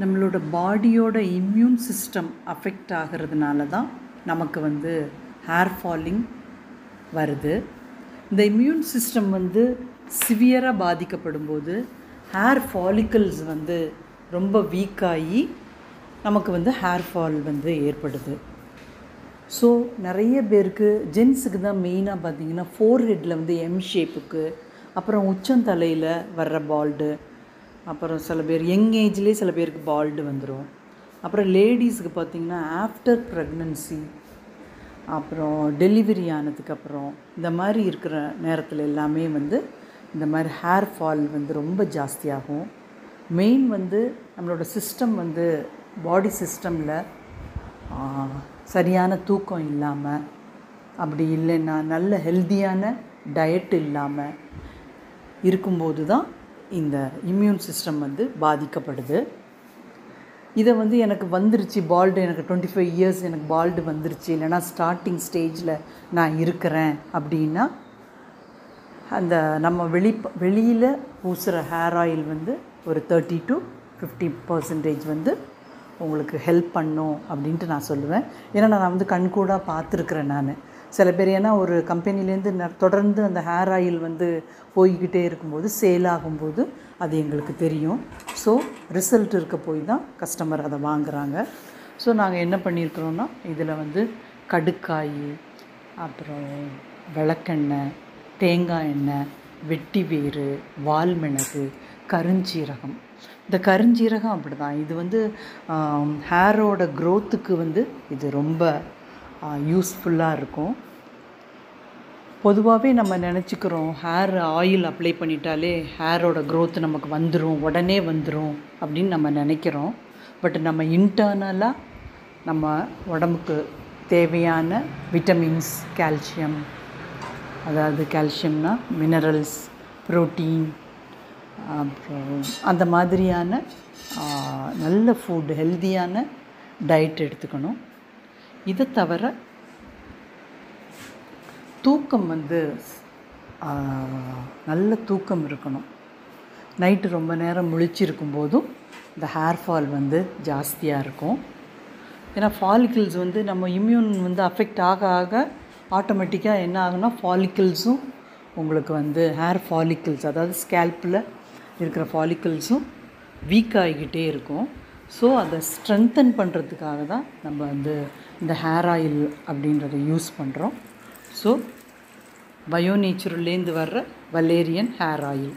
நம்மளோட பாடியோட immune system affect ஆகிறதுனால தான் நமக்கு வந்து ஹேர் ஃபாலிங் வருது. இந்த இம்யூன் சிஸ்டம் வந்து சிவியராக பாதிக்கப்படும்போது ஹேர் ஃபாலிக்கல்ஸ் வந்து ரொம்ப வீக்காகி நமக்கு வந்து ஹேர் ஃபால் வந்து ஏற்படுது. ஸோ நிறைய பேருக்கு ஜென்ஸுக்கு தான் மெயினாக பார்த்திங்கன்னா ஃபோர்ஹெட்டில் வந்து எம் ஷேப்புக்கு, அப்புறம் உச்சந்தலையில் வர்ற பால்டு, அப்புறம் சில பேர் யங் ஏஜ்லேயே சில பேருக்கு பால்டு வந்துடும். அப்புறம் லேடிஸுக்கு பார்த்திங்கன்னா ஆஃப்டர் ப்ரெக்னன்சி, அப்புறம் டெலிவரி ஆனதுக்கப்புறம் இந்த மாதிரி இருக்கிற நேரத்தில் எல்லாமே வந்து இந்த மாதிரி ஹேர் ஃபால் வந்து ரொம்ப ஜாஸ்தியாகும். மெயின் வந்து நம்மளோட சிஸ்டம் வந்து பாடி சிஸ்டமில் சரியான தூக்கம் இல்லாமல், அப்படி இல்லைன்னா நல்ல ஹெல்த்தியான டயட் இல்லாமல் இருக்கும்போது தான் இந்த இம்யூன் சிஸ்டம் வந்து பாதிக்கப்படுது. இதை வந்து எனக்கு வந்துருச்சு பால்டு, எனக்கு 25 இயர்ஸ் எனக்கு பால்டு வந்துருச்சு, இல்லைனா ஸ்டார்டிங் ஸ்டேஜில் நான் இருக்கிறேன் அப்படின்னா அந்த நம்ம வெளியில் பூசுகிற ஹேர் ஆயில் வந்து ஒரு 30 to 50% வந்து உங்களுக்கு ஹெல்ப் பண்ணும் அப்படின்ட்டு நான் சொல்லுவேன். ஏன்னா நான் வந்து கண்கூடாக பார்த்துருக்குறேன். நான் சில பேர் ஏன்னா ஒரு கம்பெனிலேருந்து தொடர்ந்து அந்த ஹேர் ஆயில் வந்து போய்கிட்டே இருக்கும்போது சேல் ஆகும்போது அது எங்களுக்கு தெரியும். ஸோ ரிசல்ட் இருக்க போய் தான் கஸ்டமர் அதை வாங்குகிறாங்க. ஸோ நாங்கள் என்ன பண்ணியிருக்கிறோன்னா இதில் வந்து கடுக்காய், அப்புறம் விளக்கெண்ணெய், தேங்காய் எண்ணெய், வெட்டி வேறு, வால்மிளகு, கருஞ்சீரகம். இந்த கருஞ்சீரகம் அப்படி தான், இது வந்து ஹேரோட க்ரோத்துக்கு வந்து இது ரொம்ப யூஸ்ஃபுல்லாக இருக்கும். பொதுவாகவே நம்ம நினச்சிக்கிறோம் ஹேர் ஆயில் அப்ளை பண்ணிட்டாலே ஹேரோட க்ரோத் நமக்கு வந்துடும், உடனே வந்துடும் அப்படின்னு நம்ம நினைக்கிறோம். பட் நம்ம இன்டர்னலாக நம்ம உடம்புக்கு தேவையான விட்டமின்ஸ், கால்சியம், அதாவது கால்சியம்னா மினரல்ஸ், ப்ரோட்டீன், அப்புறம் அந்த மாதிரியான நல்ல ஃபுட், ஹெல்த்தியான டயட் எடுத்துக்கணும். இதை தவிர தூக்கம் வந்து நல்ல தூக்கம் இருக்கணும். நைட்டு ரொம்ப நேரம் முழிச்சிருக்கும் போதும் இந்த ஹேர் ஃபால் வந்து ஜாஸ்தியாக இருக்கும். ஏன்னா ஃபாலிக்கிள்ஸ் வந்து நம்ம இம்யூன் வந்து அஃபெக்ட் ஆக ஆக ஆட்டோமேட்டிக்காக என்ன ஆகுனா ஃபாலிக்கிள்ஸும் உங்களுக்கு வந்து ஹேர் ஃபாலிக்கிள்ஸ், அதாவது ஸ்கேல்பில் இருக்கிற ஃபாலிக்கிள்ஸும் வீக் ஆகிக்கிட்டே இருக்கும். ஸோ அதை ஸ்ட்ரென்தன் பண்ணுறதுக்காக தான் நம்ம வந்து இந்த ஹேர் ஆயில் அப்படின்றத யூஸ் பண்ணுறோம். ஸோ பயோ நேச்சுரல்லேருந்து வர்ற வலேரியன் ஹேர் ஆயில்.